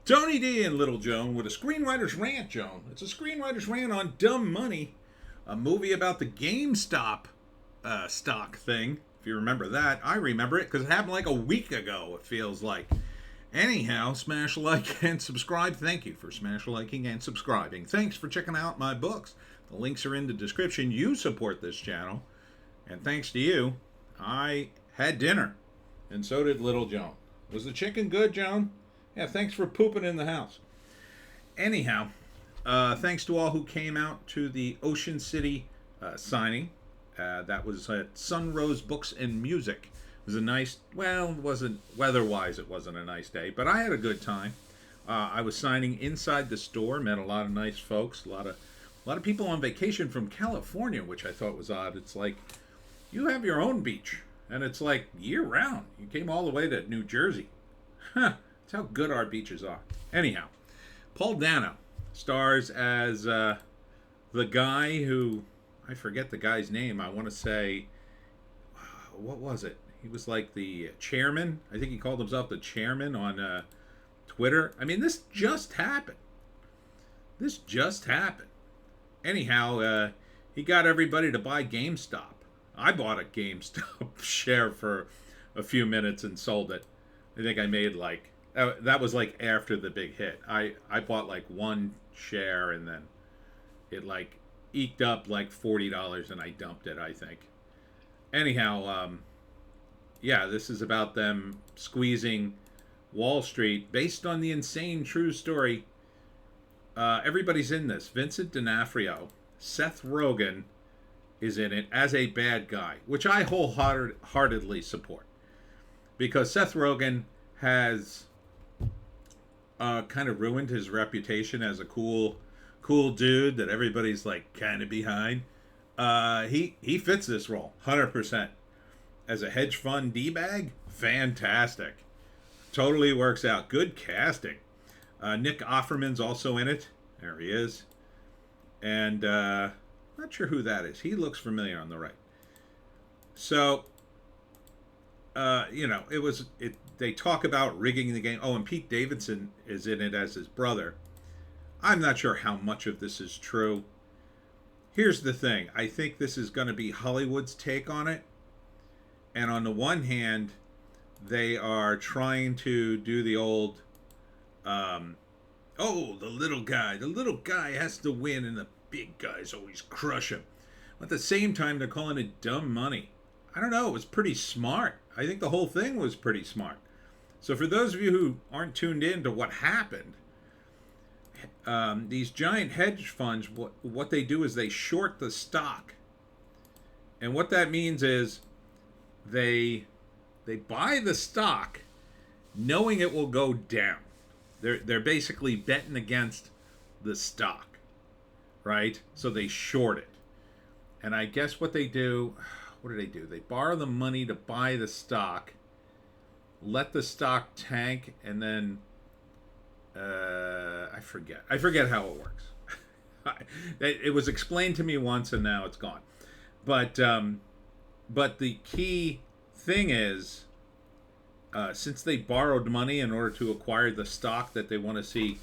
Tony D and Little Joan with a Screenwriter's Rant, Joan. It's a Screenwriter's Rant on Dumb Money, a movie about the GameStop stock thing. If you remember that, I remember it because it happened like a week ago, it feels like. Anyhow, smash like and subscribe. Thank you for smash liking and subscribing. Thanks for checking out my books. The links are in the description. You support this channel. And thanks to you, I had dinner. And so did Little Joan. Was the chicken good, Joan? Yeah, thanks for pooping in the house. Anyhow, thanks to all who came out to the Ocean City signing. That was at Sunrose Books and Music. It was a nice, well, it wasn't, weather-wise it wasn't a nice day, but I had a good time. I was signing inside the store, met a lot of nice folks, a lot of people on vacation from California, which I thought was odd. It's like, you have your own beach, and it's like year-round. You came all the way to New Jersey. Huh. That's how good our beaches are. Anyhow, Paul Dano stars as the guy who, I forget the guy's name. I want to say, what was it? He was like the chairman. I think he called himself the chairman on Twitter. I mean, this just happened. This just happened. Anyhow, he got everybody to buy GameStop. I bought a GameStop share for a few minutes and sold it. I think I made like, that was like after the big hit. I bought like one share and then it like eked up like $40 and I dumped it, I think. Anyhow, yeah, this is about them squeezing Wall Street based on the insane true story. Everybody's in this. Vincent D'Onofrio, Seth Rogen is in it as a bad guy, which I wholeheartedly support. Because Seth Rogen has kind of ruined his reputation as a cool dude that everybody's like kind of behind. He fits this role 100%. As a hedge fund D-bag, fantastic. Totally works out. Good casting. Nick Offerman's also in it. There he is. And not sure who that is. He looks familiar on the right. So, they talk about rigging the game. Oh, and Pete Davidson is in it as his brother. I'm not sure how much of this is true. Here's the thing. I think this is going to be Hollywood's take on it. And on the one hand, they are trying to do the old, the little guy has to win and the big guys always crush him. At the same time, they're calling it dumb money. I don't know. It was pretty smart. I think the whole thing was pretty smart. So for those of you who aren't tuned in to what happened, these giant hedge funds, what they do is they short the stock. And what that means is they buy the stock knowing it will go down. They're basically betting against the stock, right? So they short it. And I guess what they do, what do? They borrow the money to buy the stock, let the stock tank, and then I forget how it works. It was explained to me once and now it's gone. But the key thing is, since they borrowed money in order to acquire the stock that they want to see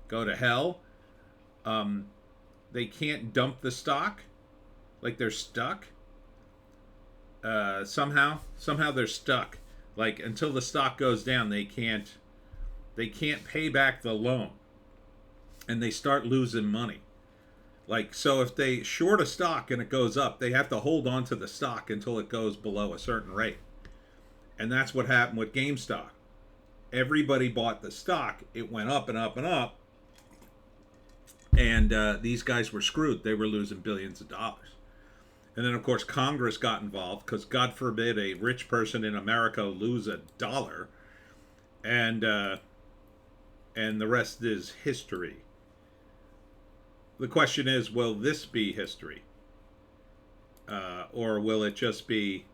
go to hell, they can't dump the stock. Like they're stuck. Somehow they're stuck. Like until the stock goes down, they can't pay back the loan, and they start losing money. Like, so if they short a stock and it goes up, they have to hold on to the stock until it goes below a certain rate. And that's what happened with GameStop. Everybody bought the stock. It went up and up and up. And these guys were screwed. They were losing billions of dollars. And then, of course, Congress got involved because, God forbid, a rich person in America lose $1. And the rest is history. The question is, will this be history? Or will it just be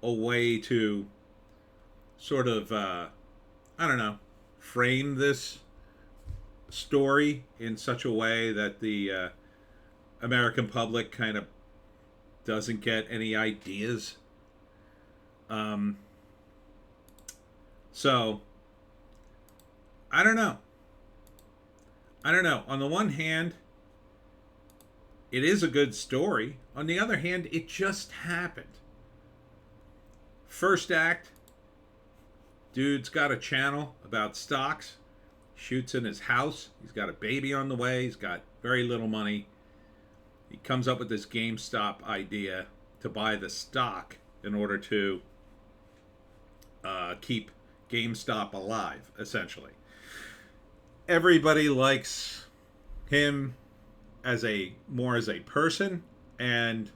a way to sort of, frame this story in such a way that the American public kind of doesn't get any ideas? So I don't know. I don't know. On the one hand, it is a good story. On the other hand, it just happened. First act, dude's got a channel about stocks, shoots in his house. He's got a baby on the way. He's got very little money. He comes up with this GameStop idea to buy the stock in order to keep GameStop alive, essentially. Everybody likes him as a person and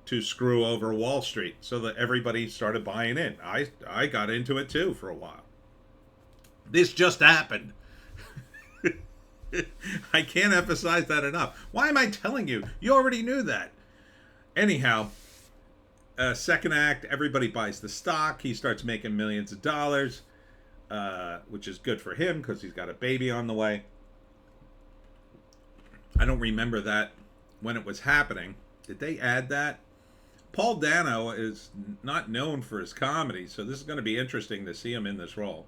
to screw over Wall Street, so that everybody started buying in. I got into it too for a while. This just happened. I can't emphasize that enough. Why am I telling you? You already knew that. Anyhow, second act, everybody buys the stock. He starts making millions of dollars, which is good for him because he's got a baby on the way. I don't remember that when it was happening. Did they add that? Paul Dano is not known for his comedy, so this is going to be interesting to see him in this role.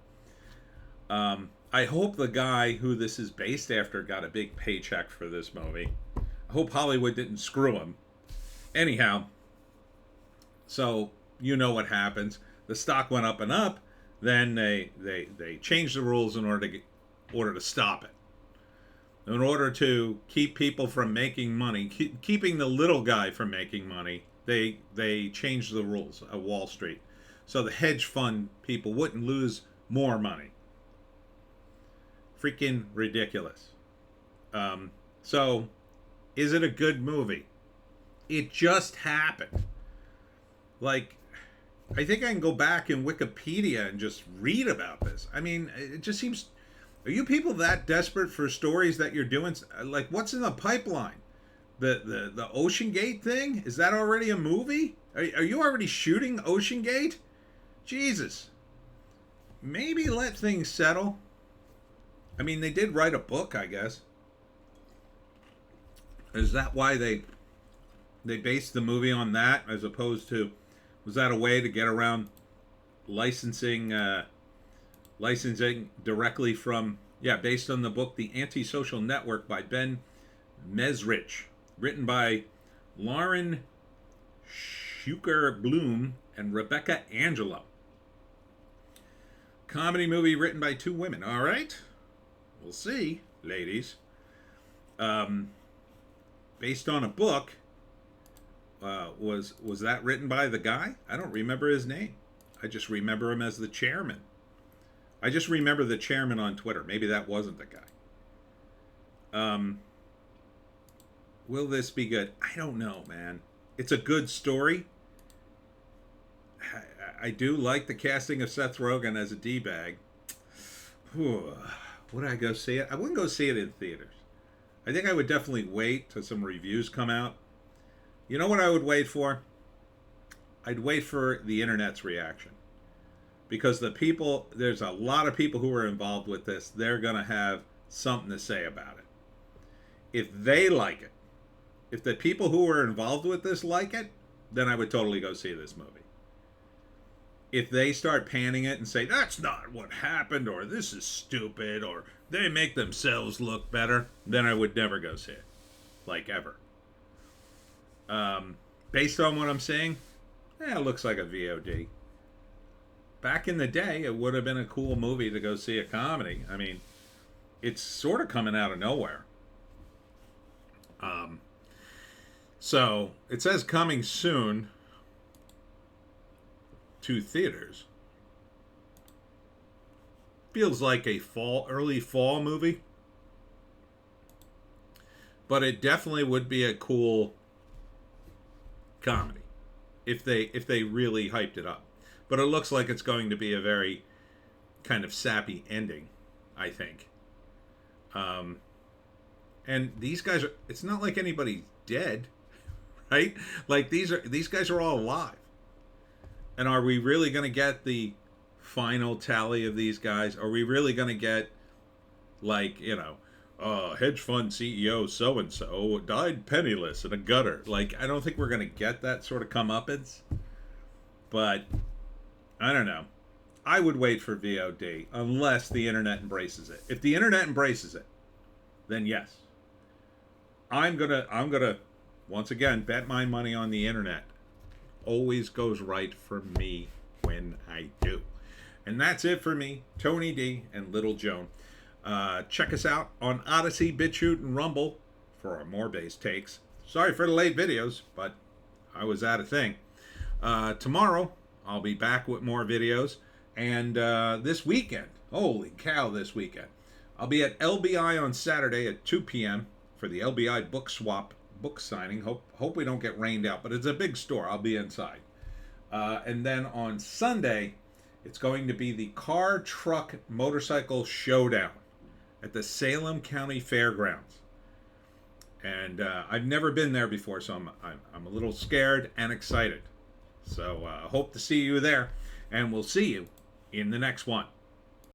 I hope the guy who this is based after got a big paycheck for this movie. I hope Hollywood didn't screw him. Anyhow, so you know what happens. The stock went up and up. Then they changed the rules in order to stop it. In order to keep people from making money, keeping the little guy from making money, they changed the rules at Wall Street, so the hedge fund people wouldn't lose more money. Freaking ridiculous. So, is it a good movie? It just happened. Like, I think I can go back in Wikipedia and just read about this. I mean, it just seems... Are you people that desperate for stories that you're doing? Like, what's in the pipeline? The Ocean Gate thing? Is that already a movie? Are you already shooting Ocean Gate? Jesus. Maybe let things settle. I mean, they did write a book, I guess. Is that why they based the movie on that, as opposed to... Was that a way to get around licensing directly from... Yeah, based on the book The Antisocial Network by Ben Mesrich, written by Lauren Schuker Bloom and Rebecca Angelo. Comedy movie written by two women. All right. We'll see, ladies. Based on a book. Was that written by the guy? I don't remember his name. I just remember him as the chairman. I just remember the chairman on Twitter. Maybe that wasn't the guy. Will this be good? I don't know, man. It's a good story. I do like the casting of Seth Rogen as a D-bag. Would I go see it? I wouldn't go see it in theaters. I think I would definitely wait till some reviews come out. You know what I would wait for? I'd wait for the internet's reaction. Because there's a lot of people who are involved with this. They're going to have something to say about it. If they like it, if the people who are involved with this like it, then I would totally go see this movie. If they start panning it and say, that's not what happened, or this is stupid, or they make themselves look better, then I would never go see it. Like, ever. Based on what I'm saying, it looks like a VOD. Back in the day, it would have been a cool movie to go see a comedy. I mean, it's sort of coming out of nowhere. So, it says coming soon to theaters. Feels like a early fall movie. But it definitely would be a cool comedy if they really hyped it up. But it looks like it's going to be a very kind of sappy ending, I think. And these guys are, it's not like anybody's dead, right? Like these guys are all alive. And are we really going to get the final tally of these guys? Are we really going to get, like, you know, hedge fund CEO so-and-so died penniless in a gutter? Like, I don't think we're going to get that sort of comeuppance. But, I don't know. I would wait for VOD unless the internet embraces it. If the internet embraces it, then yes. I'm gonna once again bet my money on the internet. Always goes right for me when I do. And that's it for me, Tony D and Little Joan. Check us out on Odysee, Bitchute, and Rumble for our more base takes. Sorry for the late videos, but I was at a thing. Tomorrow, I'll be back with more videos. And this weekend, holy cow, this weekend, I'll be at LBI on Saturday at 2 p.m. for the LBI book swap book signing. Hope we don't get rained out, but it's a big store. I'll be inside. And then on Sunday, it's going to be the car, truck, motorcycle showdown at the Salem County Fairgrounds. And I've never been there before, so I'm a little scared and excited. So hope to see you there, and we'll see you in the next one.